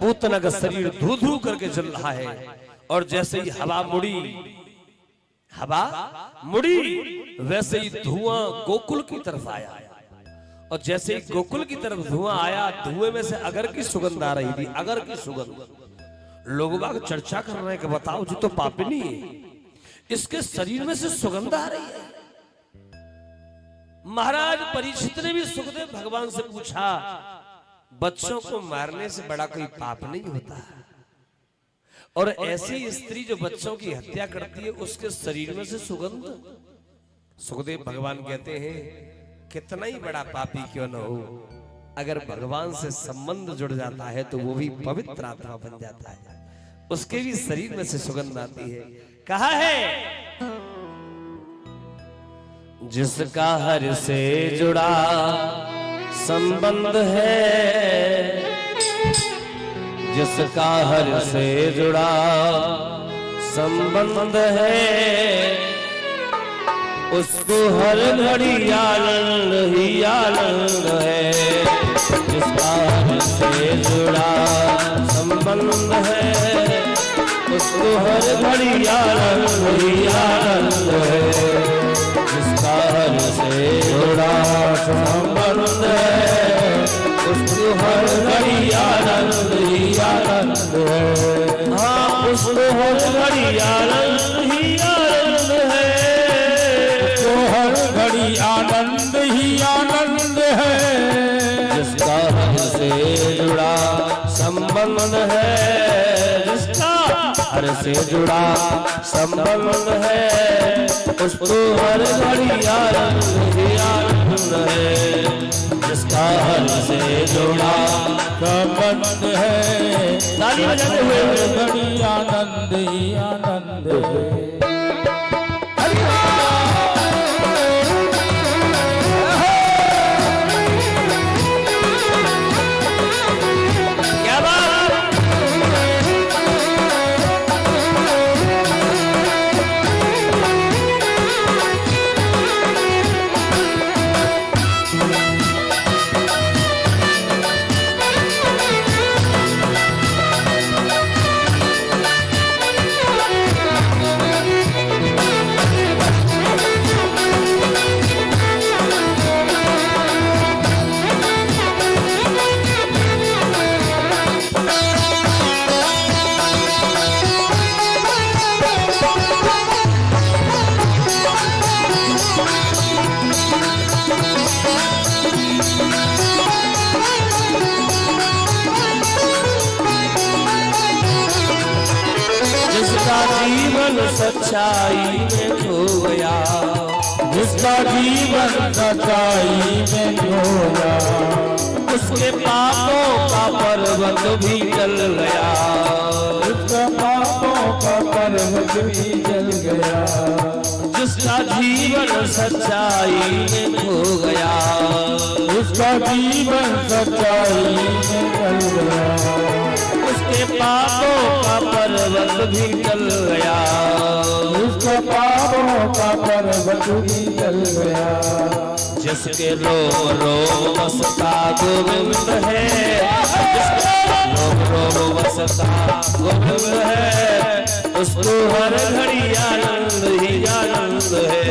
पूतना का शरीर धू धू करके जल रहा है। और जैसे ही हवा मुड़ी वैसे ही धुआं गोकुल की तरफ आया। और जैसे ही गोकुल की तरफ धुआं आया, धुएं में से अगर की सुगंध आ रही थी, अगर की सुगंध। लोग बाग चर्चा कर रहे हैं कि बताओ जी तो पापिनी है, इसके शरीर में से सुगंध आ रही है। महाराज परीक्षित ने भी सुखदेव भगवान से पूछा, बच्चों को मारने से बड़ा कोई पाप नहीं होता, और ऐसी स्त्री जो बच्चों की हत्या करती है उसके शरीर में से सुगंध। सुखदेव भगवान कहते हैं, कितना ही बड़ा पापी क्यों न हो, अगर भगवान से संबंध जुड़ जाता है तो वो भी पवित्र आत्मा बन जाता है, उसके भी शरीर में से सुगंध आती है। कहा है, जिसका हर से जुड़ा संबंध है, जिसका हर से जुड़ा संबंध है, उसको हर घड़ी आनंद ही आनंद है। जिसका हर से जुड़ा संबंध है, उसको हर घड़ी आनंद ही आनंद है। जिसका हर से जुड़ा संबंध है, उसको हर घड़ी आनंद ही आनंद है। हाँ, उसको हर घड़ी आनंद ही आनंद है, उसको हर घड़ी आनंद ही आनंद है। जिसका हर से जुड़ा संबंध है, जिसका हर से जुड़ा संबंध है, उसको हर घड़ी आनंद ही आनंद है। जिसका हर से जुड़ा संबंध है, ताली बजाते हुए हर घड़ी आनंद ही आनंद है। सच्चाई में खो गया, जिसका जीवन सच्चाई में खोया, उसके पापों का पर्वत भी जल गया, उसका पापों का पर्वत भी जल गया। जिसका जीवन सच्चाई में खो गया, उसका जीवन सच्चाई में जल गया, उसके पापों का पर्वत भी जल गया, उसका पापों का पर्वत भी जल गया। जिसके रोम रोम बसता गोविंद है, जिसके रोम रोम बसता गोविंद है, उसको हर घड़ी आनंद ही आनंद है।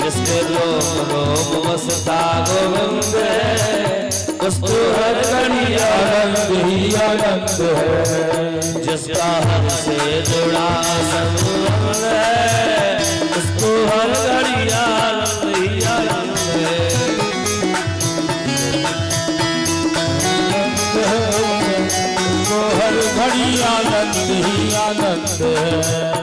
जिसके रोम रोम बसता गोविंद है, उसको हर घड़ी आनंद ही आनंद है। जिसका हर से जुड़ा संबंध है, उसको हर घड़ी आनंद ही आनंद है। उसको हर घड़ी आनंद ही आनंद है।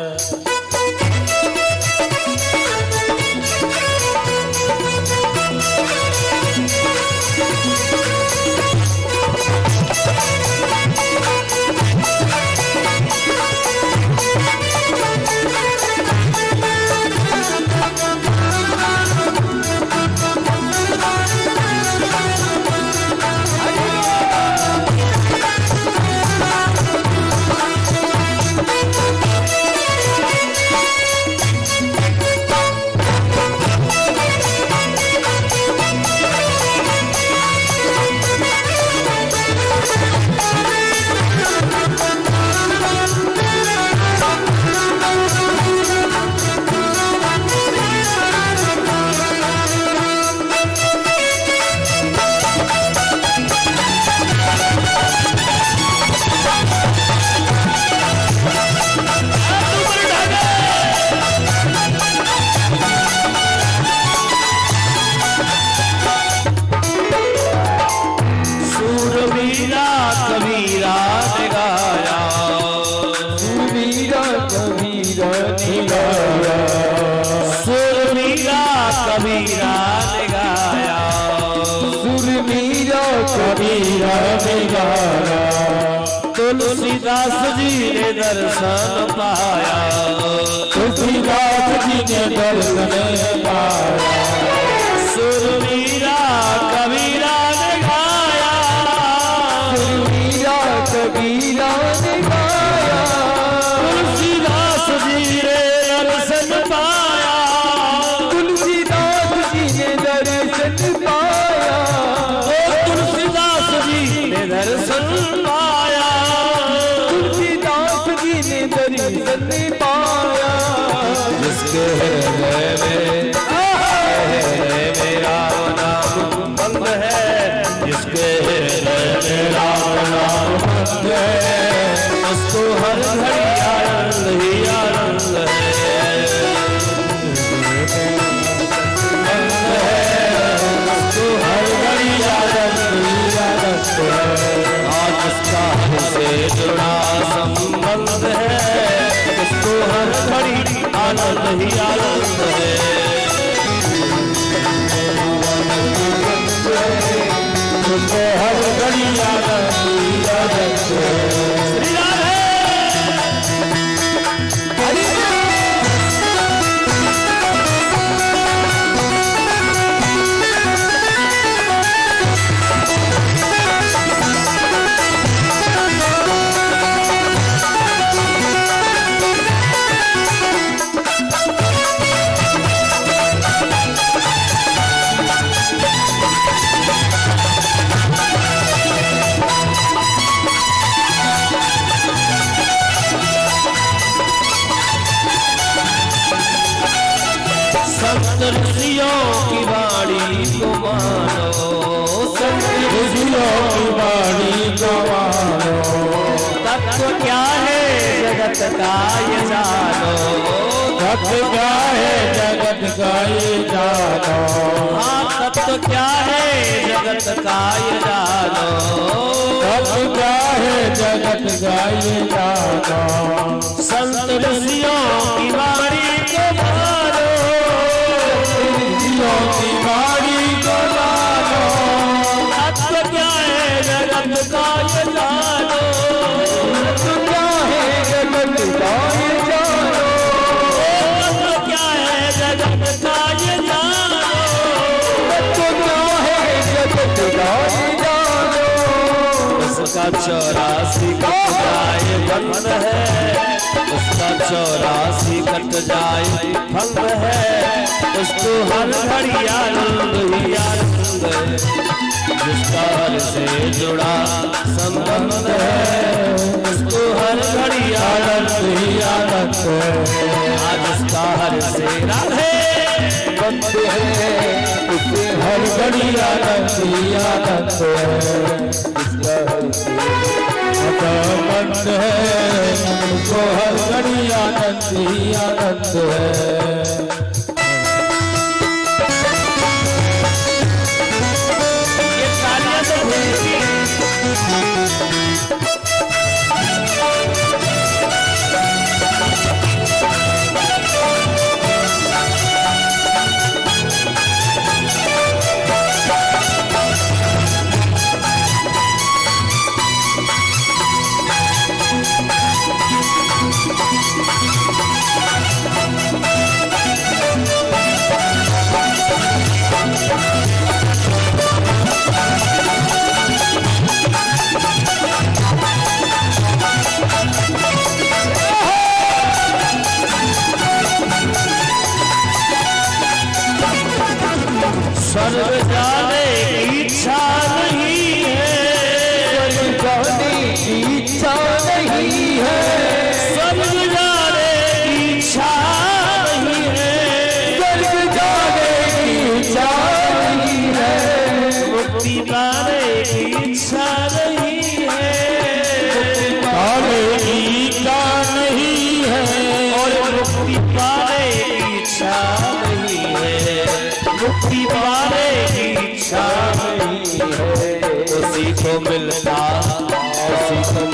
कबीरा ने गाया, सुरमीरा कबीरा ने गाया, सुरमीरा कबीरा ने गाया, सुरमीरा कबीरा ने गाया। तुलसीदास जी ने दर्शन पाया, तुलसीदास जी ने दर्शन पाया। सुरमीरा कबीरा ने गाया, सुरमीरा कबीरा ने गाया, तुलसीदास जी ने दर्शन पाया, तुलसीदास जी ने दर्शन पाया, तुलसीदास जी ने दर्शन पाया, तुलसीदास जी ने दर्शन पाया। जिसके हृदय में मेरा नाम बंद है, जिसके हृदय में राम नाम बंद है, उसको हर घड़ी आनंद ही आनंद है, बंद है, उसको हर घड़ी आनंद ही आनंद है। आज उसका हमसे जुड़ा संबंध है, उसको हर घड़ी आनंद ही आनंद है, उसको हर घड़ी आनंद ही आनंद है। श्री राधे। संत ऋषियों की वाणी को मानो, संत ऋषियों की वाणी को मानो, तत्व क्या है जगत का ये जानो, तत्व क्या है जगत का ये जानो, हाँ तत्व क्या है जगत का ये जानो, तत्व क्या है जगत का ये जानो। संत ऋषियों की वाणी को मानो, ऋषियों की वाणी को मानो, तत्व क्या है जगत का ये जानो, तत्व क्या है जगत का ये जानो, तत्व क्या है जगत का ये जानो, तत्व क्या है जगत का ये जानो। उसका 84 कट जाए बंद है, उसका 84 कट जाए भंग है, उसको हर घड़ी आनंद ही आनंद है, जिसका हर से जुड़ा संबंध है, उसको हर घड़ी आनंद ही आनंद है। आज उसका हर से राधे बंद है, उसे हर घड़ी आनंद ही आनंद है, जिसका हर से बंद है, उसको हर घड़ी आनंद ही आनंद है। ये तालियां तो भेजी।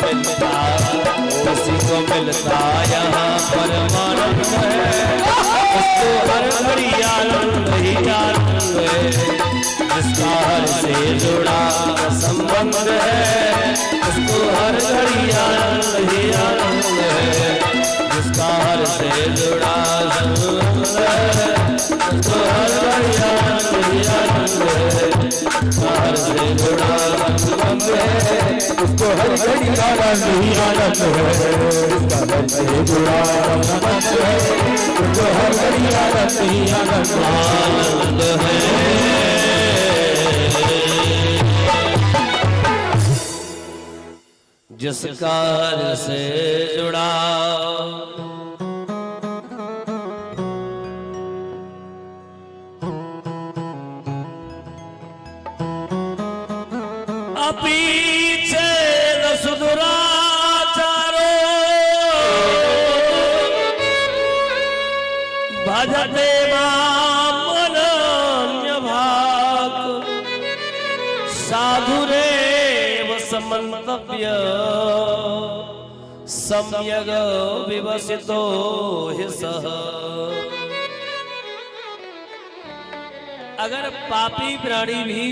मिलता उसी को मिलता यहाँ परमानंद है। उसको हर घड़ी आनंद ही आनंद है। जिसका हर से जुड़ा संबंध है उसको हर घड़ी आनंद ही आनंद है। जिसका हर से जुड़ा संबंध है उसको हर घड़ी आनंद ही आनंद है। हर से जुड़ा संबंध है उसको हर घड़ी आनंद ही आनंद है। उसका हर से जुड़ा संबंध है उसको हर घड़ी आनंद ही आनंद है। जिसका हर से जुड़ा पीछे न सुधरा चारो भजते मामन्य भाग साधुरेव समन्तव्य सम्यग विवसितो हि सः। अगर पापी प्राणी भी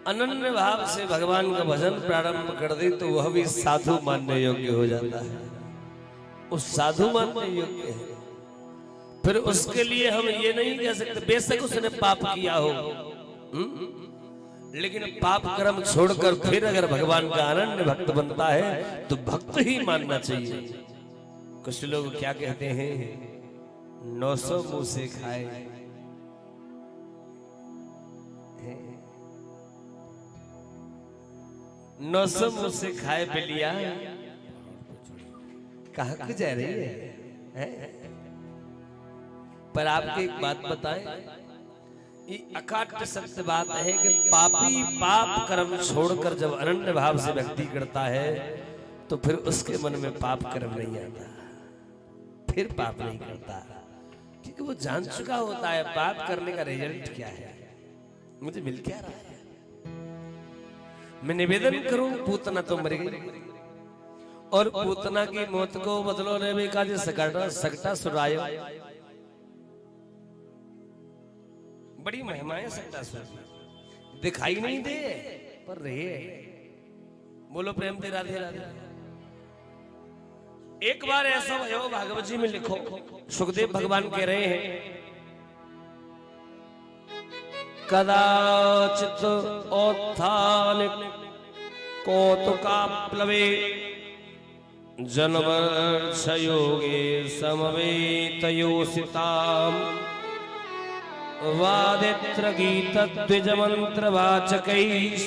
अनन्य भाव से भगवान का भजन प्रारंभ कर दे तो वह भी साधु मानने योग्य हो जाता है। उस साधु मानने योग्य है। फिर उसके लिए हम ये नहीं कह सकते बेशक उसने पाप किया हो, लेकिन पाप कर्म छोड़कर फिर अगर भगवान का अनन्य भक्त बनता है तो भक्त ही मानना चाहिए। कुछ लोग क्या कहते हैं 900 मुंह से खाए 900 मुंह से खाए पे लिया कहाँ को जा रही है? पर आपको एक बात बताएं, ये अकाट्य सत्य बात है कि पापी पाप कर्म छोड़कर जब अनन्य भाव से भक्ति करता है तो फिर उसके मन में पाप कर्म नहीं आता, फिर पाप नहीं करता, क्योंकि वो जान चुका होता है पाप करने का रिजल्ट क्या है, मुझे मिल क्या रहा है। मैं निवेदन करूं पूतना तो मर गई और पूतना की मौत को बदलो रे का जो सकटा सुरायो, बड़ी महिमाएं सकटा सुर दिखाई नहीं दे पर रहे। बोलो प्रेम दे राधे राधे। एक बार ऐसा भयो भागवत जी में लिखो, सुखदेव भगवान कह रहे हैं कदाचित औत्थान कौतुकाप्लवे जन्मर्षयोगे समवेतयोसिताम् वादित्र गीत द्विज मंत्र वाचकैः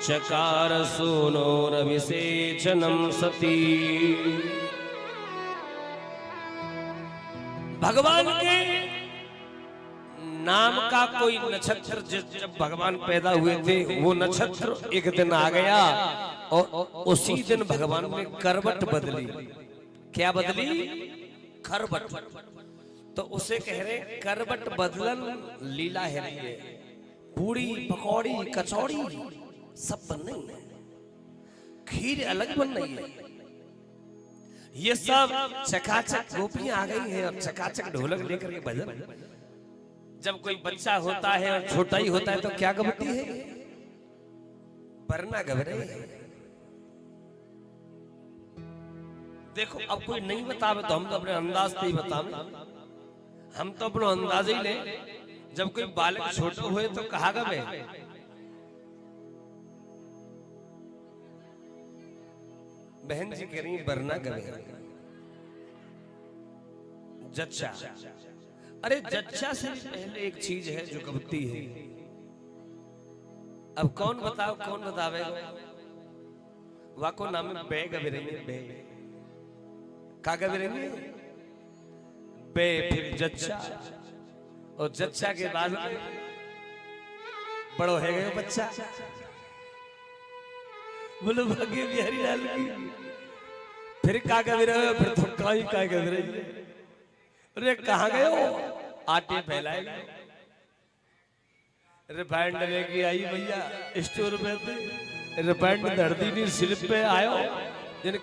चकार सूनोरभिषेचनं सती। भगवान के नाम का कोई नक्षत्र जब भगवान पैदा हुए थे वो नक्षत्र एक दिन आ गया और उसी दिन भगवान ने करवट बदली। क्या बदली? करवट। तो उसे कह रहे करवट बदलन लीला है। पूड़ी पकौड़ी कचौड़ी सब बन रही है, खीर अलग बन रही है, ये सब चकाचक गोपियां आ गई हैं और चकाचक ढोलक लेकर के भजन। जब कोई बच्चा होता है और छोटा ही होता है तो क्या गबती है? वरना घबरे। देखो अब कोई नहीं बतावे तो हम तो अपने अंदाज से ही बतावे, हम तो अपना अंदाज ही ले। जब कोई बालक छोटा हुए तो कहा गए बहन जी कह रही वरना गए जच्चा। अरे जच्चा से पहले एक चीज है जो गबती है। अब कौन बताओ, कौन बतावेगा? वाको नाम में बे गबरेंगे, बे का गबरेंगे बे, फिर जच्चा और जच्चा के बाद बड़ो है गए बच्चा। बोलो भाग्य बिहारी लाल की। फिर का गबरे, फिर तो कहीं का गबरे। अरे कहाँ गए हो? आटे फैलाए। रिफाइंड लेके आई भैया स्टोर में थे, रिपेंड धरती नी सिर पे आयो जिन